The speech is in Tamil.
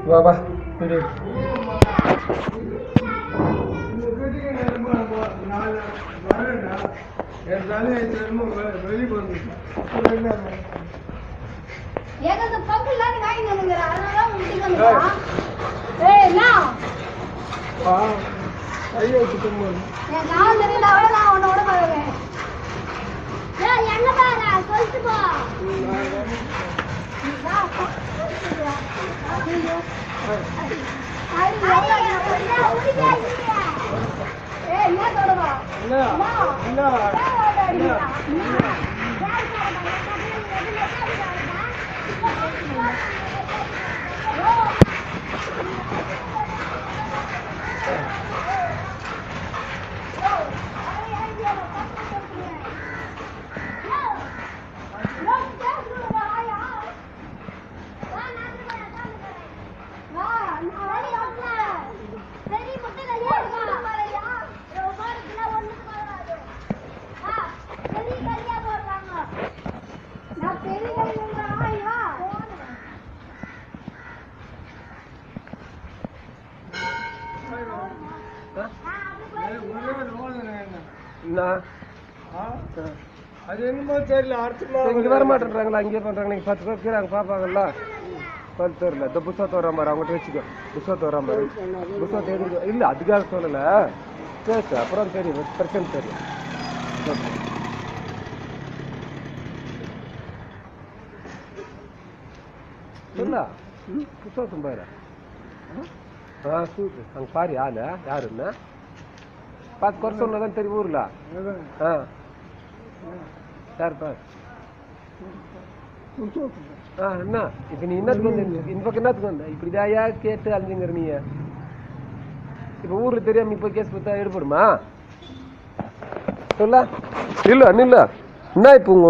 வா வா விடு. அது என்னமோ தெரியல. இங்க வர மாட்டேன்றாங்களா? அங்கே பண்றாங்க. நீங்க 10 பேர் கீழே அங்க பாப்பாங்கல்ல, 10 பேர்ல இந்த புத்தகத்தை வர மாதிரி அவங்ககிட்ட வச்சுக்கோ. புத்தகத்தை வர மாதிரி புத்தகத்தை எதுக்கு இல்ல, அதுக்காக சொல்லல. பேசு, அப்புறம் தெரியும், பிரச்சனை தெரியும். இல்ல புத்தகத்தும் பாரு. சூட்டு அங்க பாரு ஆளு யாருன்னு பார்த்து குறை சொன்னதான் தெரியும் ஊர்ல. யார் பாரு. என்ன இப்ப நீ என்னத்துக்கு வந்து இந்த பக்கம் என்னத்துக்கு வந்த? இப்படிதாயா கேட்டு அழிஞ்சுங்கிற நீ. இப்ப ஊர்ல தெரியாம இப்ப கேஸ் கொடுத்தா எடுபடுமா? சொல்ல இல்ல நில்ல என்ன இப்ப உங்க